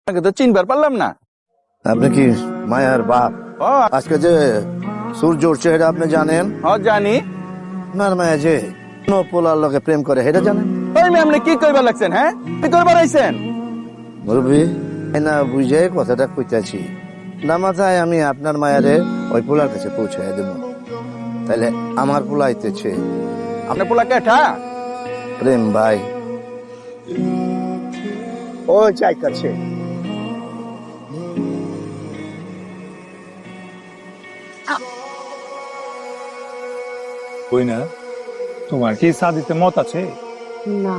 আপনাকে তো চিনবার পারলাম না। আপনি কি মায়ার বাপ? ও আজকে যে সূর্য উঠছে এটা আপনি জানেন? জানি। আপনার মায়া যে পোলার লোকে প্রেম করে এটা জানেন? ওই মেয়ে আপনি কি করবার লাগছেন? হ্যাঁ, কি করবার আইছেন? মুরব্বী না বুঝে কথাটা কইতাছি না, মাথায় আমি আপনার মায়ারে ওই পোলার কাছে পৌঁছাই দেব, তাইলে আমার পোলা আইতেছে। আপনার পোলা কেঠা? প্রেম ভাই ও চাইতেছে। কই না, তোমার কি শাদিতে মত আছে? না,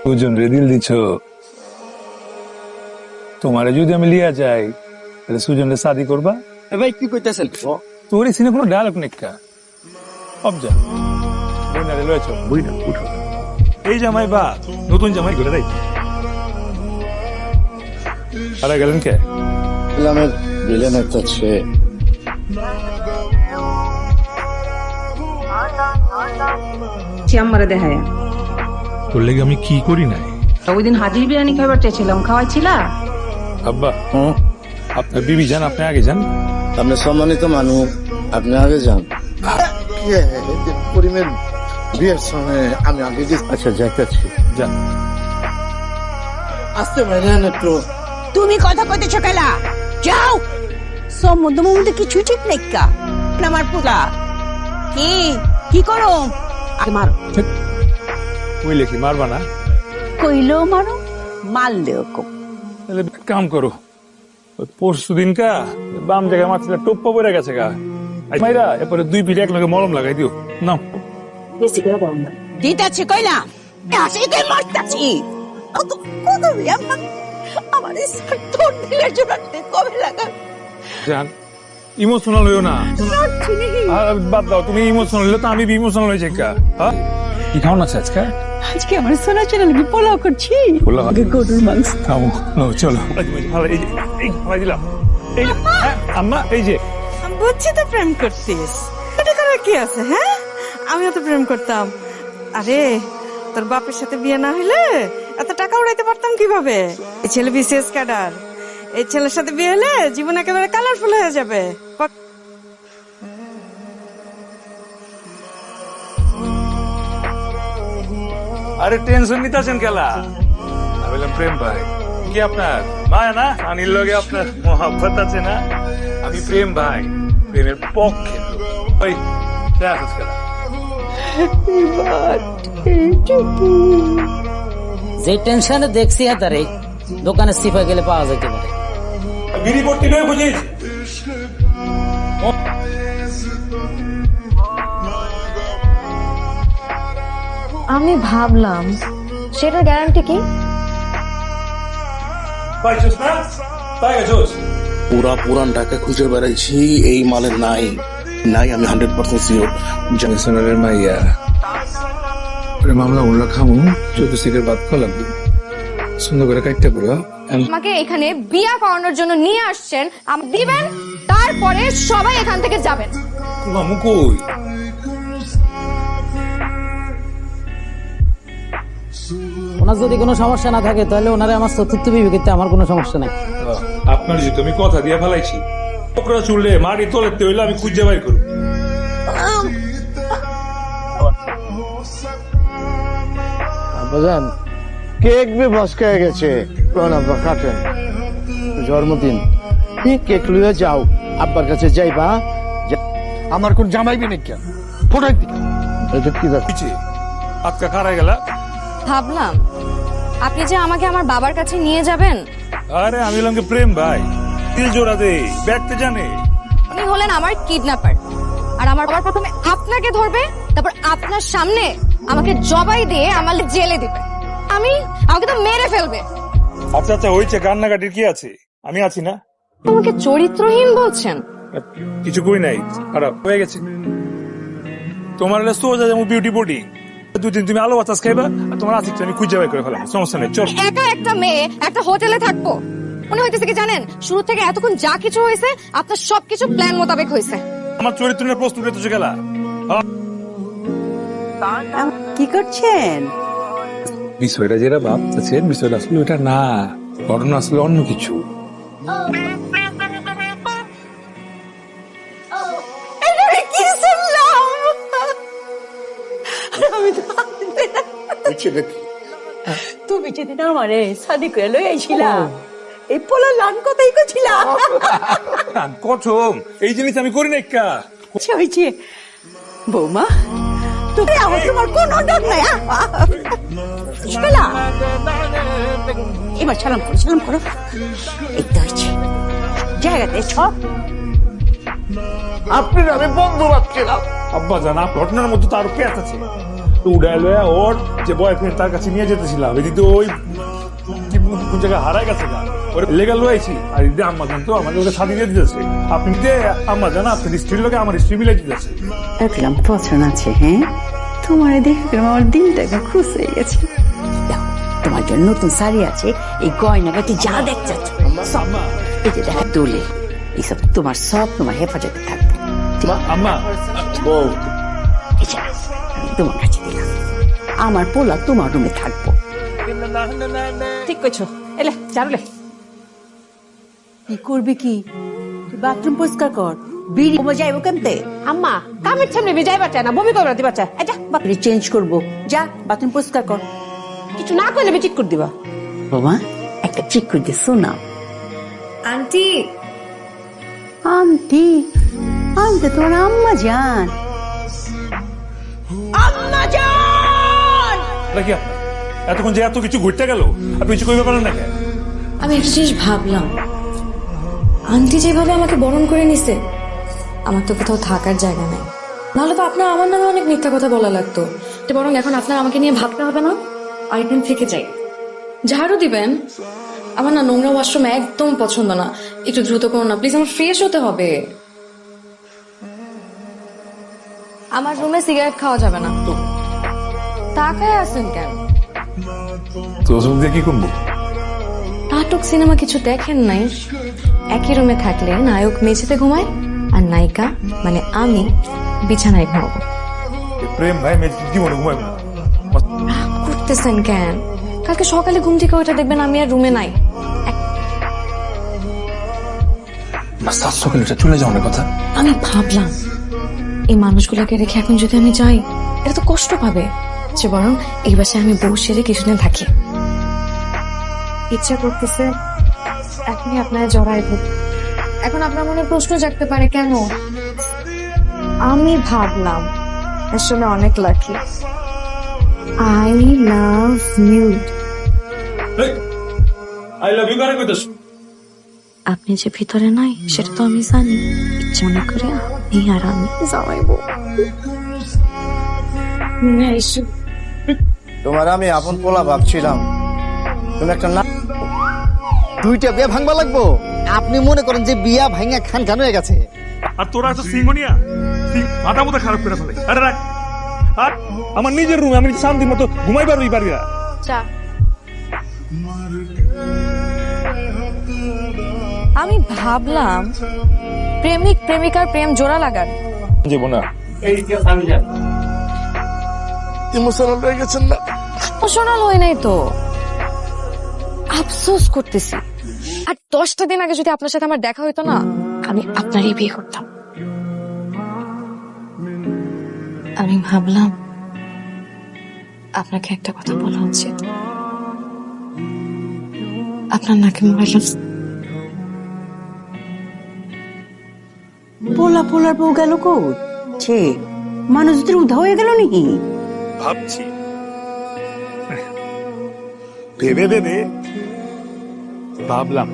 দুজন রে দিল দিছ। তোমারে যদি আমি লিয়া যাই তাহলে সুজন রে শাদি করবা? ভাই কি কইতেছেন? তোর এই সিনে কোনো ডায়ালগ নেই কা? অবজা বইনারে লয়েছ, বইনা উঠো। এই জামাই বা নতুন জামাই ঘুরে দেয়। আরে গেলেন কে? ইসলামের ভিলেন একটা ছে। চেম্বারে দেখায় তোর লেগে আমি কি করি নাই? ওই দিন হাজির বিরিয়ানি খাইবার চেয়েছিলাম, খাওয়াইছিলা? আব্বা আপনার বিবি যান, আপনি আগে যান। আপনি সম্মানিত মানুষ, আপনি আগে যান। করিমের বিয়ের সময় আমি আগে আচ্ছা যাইতেছি। যান। আসতে পারেন একটু। তুমি কথা কইতেছো কেলা? যাও। সম্বন্ধ মধ্যে কিছু ঠিক নেই কা? আমার পুলা কি কি করো? মারো। ওই লেখি মারবা না? কইলেও মারো, মারলেও কো। তাহলে এক কাম করো, পরশু দিন কা বাম জায়গায় মারছিল টোপ্পা পড়ে গেছে গা। মাইরা এরপরে 2 পিঠে এক লগে মলম লাগাই দিও। নাও। বেশি করে বল না। দিতাছি কইলাম। আসি কে মারতাছি। কত কত আমার তোর দিলের জন্য কবে লাগা? জান ইমোশনাল হইও না। বাদ দাও, তুমি ইমোশনাল হইলে তো আমি ইমোশনাল হয়ে যাই কা। হ্যাঁ কি খাওয়া আছে আজকে? আজকে আমার সোনা চলে লাগি পোলাও করছি। পোলাও? গরুর মাংস। খাবো। চলো এই যে এই খাওয়াই দিলাম। এই যে, আম্মা এই যে আমি বুঝছি তো প্রেম করতিস, এটা করার কি আছে? হ্যাঁ, আমিও তো প্রেম করতাম। আরে তোর বাপের সাথে বিয়ে না হইলে এত টাকা উড়াইতে পারতাম কিভাবে? এই ছেলে বিসিএস ক্যাডার, এই ছেলের সাথে বিয়ে হলে জীবন একেবারে কালারফুল হয়ে যাবে। আরে টেনশন নিতেছেন কেলা? আমি বললাম প্রেম ভাই কি আপনার মায়া না আনির লগে আপনার মহাব্বত আছে না? আমি প্রেম ভাই, প্রেমের পক্ষে। ওই দেখো খেলা যে টেনশনে দেখছি তারে দোকানে সিফা গেলে পাওয়া যাইতে পারে। বিড়ি ভর্তি নয় বুঝিস? আমি ভাবলাম সেটার গ্যারান্টি কি? পাইছিস না? পাই গেছিস? পুরান ঢাকা খুঁজে বেড়াইছি, এই মালের নাই নাই আমি 100% শিওর। জনসনের মাইয়া প্রেম মামলা উল্লা খামু 14 সিটের বাদ খোলা সুন্দর করে কাটতে পুরো। আমাকে এখানে বিয়া করানোর জন্য নিয়ে আসছেন, আমাকে দিবেন, তারপরে সবাই এখান থেকে যাবেন। মামু কই? ওনার যদি কোনো সমস্যা না থাকে তাহলে ওনারে আমার চতুর্থ বিবেকিতে আমার কোনো সমস্যা নাই। আপনার যে তুমি কথা দিয়ে ফেলাইছি, ওকরা চুললে মাটি তোলেতে হইলে আমি খুঁজে বাইর করব। বুঝলেন কেক বি বসকে গেছে, কাটেন জন্মদিন কেক লুয়ে যাও, আব্বার কাছে যাইবা। আমার কোন জামাইবি নাকি ফোটাই এটা কি পিছে আজকা খারাই গেলা। ভাবলাম আপনি যে আমাকে আমার বাবার কাছে নিয়ে যাবেন। আরে আমি বললাম প্রেম ভাই, দিল জোড়া দে, ব্যাগতে জানে। আপনি হলেন আমার কিডন্যাপার, আর আমার বাবা প্রথমে আপনাকে ধরবে, তারপর আপনার সামনে আমাকে জবাই দিয়ে আমার জেলে দিবে। আমাকে তো মেরে ফেলবে। আচ্ছা আচ্ছা হয়েছে, কান্নাকাটির কি আছে? আমি আছি না? আমাকে চরিত্রহীন বলছেন? কিছু কই নাই, খারাপ হয়ে গেছে। তোমার হলে সোজা যেমন বিউটি বডি, 2 দিন তুমি আলো বাতাস খাইবা, আর তোমার আছে আমি খুঁজে বাই করে ফেলাম, সমস্যা নেই। চল। একা একটা মেয়ে একটা হোটেলে থাকবো মনে হইতেছে কি জানেন? শুরু থেকে এতক্ষণ যা কিছু হয়েছে আপনার সবকিছু প্ল্যান মোতাবেক হয়েছে। আমার চরিত্র নিয়ে প্রশ্ন উঠেছে গেলা। কি করছেন? বিষয়টা যেটা ভাবতেছেন বিষয়টা আসলে ওটা না। ঘটনা আসলে অন্য কিছু। কি শুনলাম? আমি তো তুমি যেদিন আমারে শাদি করে লই আইছিলা, এই পোলা লান কথাই কইছিলা। কথম এই জিনিস আমি করি না একা। হয়েছে বৌমা, তুমি আমার তোমার কোন ডর নাই। এবার সালাম করো, সালাম করো। এই তো হয়েছে জায়গাতে সব। আপনি আমি বন্ধু ভাবছিলাম। আব্বা জানা ঘটনার মধ্যে তো আরো পেঁচ আছে। উড়ায় লয়া ওর যে বয়ফ্রেন্ড তার কাছে নিয়ে যেতেছিলাম, এদিকে ওই কোন জায়গায় হারাই গেছে গা, ওর লেগাল লয়েছি। আর এদিকে আম্মা জান তো আমাকে ওকে শাদি দিয়ে দিতেছে। আপনি যে আম্মা জানা আপনার স্ত্রীর লোকে আমার স্ত্রী মিলাই দিতেছে। দেখলাম পছন্দ আছে। হ্যাঁ, তোমার দেখে আমার দিনটাকে খুশ হয়ে গেছে। দেখো, তোমার জন্য নতুন শাড়ি আছে, এই গয়নাগাটি যা দেখছ সব এই যে দেখা দোলে, এইসব তোমার সব তোমার হেফাজতে থাকবে। আম্মা এই যে, আমি তোমার কাছে দিলাম, আমার পোলা তোমার রুমে থাকবো। ঠিক করছো। এলে চারুলে কি করবি? কি বাথরুম পরিষ্কার কর, বিড়ি যাইবো কেমতে? আম্মা কামের সামনে বেজাই বাচ্চা না, বমি করবে বাচ্চা। এটা বাথরুম চেঞ্জ করবো, যা বাথরুম পরিষ্কার কর। কিছু না করলে বেচিক করে দিবা। বাবা একটা চিক করে দিয়ে শোনাও। আন্টি আন্টি, আন্টি তোমার আম্মা জান। আম্মা জান! নাকি আপনার এতক্ষণ যে এত কিছু ঘুরতে গেল আপনি কিছু কইতে পারেন না কেন? আমি একটা জিনিস ভাবলাম, আন্টি যেভাবে আমাকে বরণ করে নিছে, আমার তো কোথাও থাকার জায়গা নাই। নাহলে তো আপনার আমার নামে অনেক মিথ্যা কথা বলা লাগতো। তো বরং এখন আপনার আমাকে নিয়ে ভাবতে হবে না, আরেকদিন থেকে যাই। ঝাড়ু দিবেন? আমার না নোংরা ওয়াশরুম একদম পছন্দ না, একটু দ্রুত করুন না প্লিজ, আমার ফ্রেশ হতে হবে। আমার রুমে সিগারেট খাওয়া যাবে না। তাকায় আছেন কেন? তো ওসব দিয়ে কি করবো? নাটক সিনেমা কিছু দেখেন নাই? একই রুমে থাকলে নায়ক মেঝেতে ঘুমায় আর নায়িকা মানে আমি বিছানায় ঘুমাবো। প্রেম ভাই মেয়ে জীবনে ঘুমাইব না। রাগ করতেছেন কেন? কালকে সকালে ঘুম থেকে ওইটা দেখবেন আমি আর রুমে নাই। চলে যাও না কথা। আমি ভাবলাম এই মানুষগুলোকে রেখে এখন যদি আমি যাই, এটা তো কষ্ট পাবে। যে বরং এই বাসায় আমি বউ সেরে কিছুদিন থাকি। ইচ্ছা করতেছে এখনই আপনার জড়াই হোক। এখন আপনার মনে প্রশ্ন জাগতে পারে কেন? আমি ভাবলাম আসলে অনেক lucky. I love you. I love you কারে কইতাছ? আপনি যে ভিতরে নাই সেটা তো আমি জানি। ইচ্ছে মনে করে আপনি আর আমি জামাইবো। তোমার আমি আপন পোলা ভাবছিলাম, তুমি একটা না দুইটা বিয়ে ভাঙবা লাগবো? আপনি মনে করেন যে বিয়া ভাঙা খান খান হয়ে গেছে? আর তোরা এত সিঙ্গনিয়া মাথা মতো খারাপ করে ফেলে। আরে রাখ, আর আমার নিজের রুমে আমি শান্তি মতো ঘুমাই পারবি পারি না। আমি ভাবলাম প্রেমিক প্রেমিকার প্রেম জোড়া লাগার জীবন না ইমোশনাল হয়ে গেছেন না? ইমোশনাল হয় নাই তো, আফসোস করতেছি। আর 10টা দিন আগে যদি আপনার সাথে আমার দেখা হইতো না, আমি আপনারই বিয়ে করতাম। আমি ভাবলাম আপনাকে একটা কথা বলা উচিত। আপনার নাকি মোবাইল পোলা পোলার বউ গেল কোছে? মানুষদের উধা হয়ে গেল নাকি? ভাবছি ভেবে ভেবে ভাবলাম।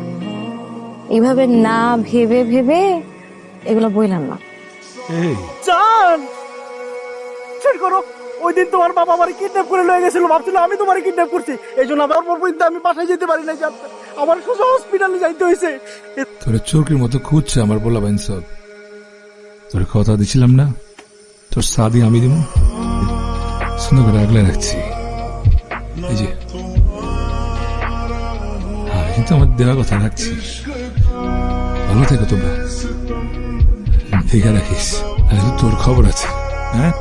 এইভাবে না ভেবে ভেবে এগুলো বইলাম না। জান ঠিক করো। ওই দিন তোমার বাবা আমার কিডন্যাপ করে লয়ে গেছিল, ভাবছিল আমি তোমার কিডন্যাপ করছি, এই জন্য আমার পর্যন্ত আমি বাসায় যেতে পারি না। আমার সোজা হসপিটালে যাইতে হয়েছে। তোর চোখের মতো খুঁজছে আমার বলা বাইন সব। তোর কথা দিছিলাম না তোর শাদি আমি দিব, সুন্দর করে আগলে রাখছি। এই যে হ্যাঁ, কিন্তু আমার দেওয়া কথা রাখছি। ভালো থেকো তোমরা, দেখে রাখিস। তোর খবর আছে? হ্যাঁ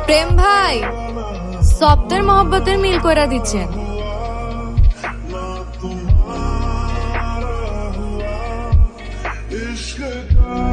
প্রেম ভাই শব্দের মহব্বতের মিল কইরা দিচ্ছেন। इश्क का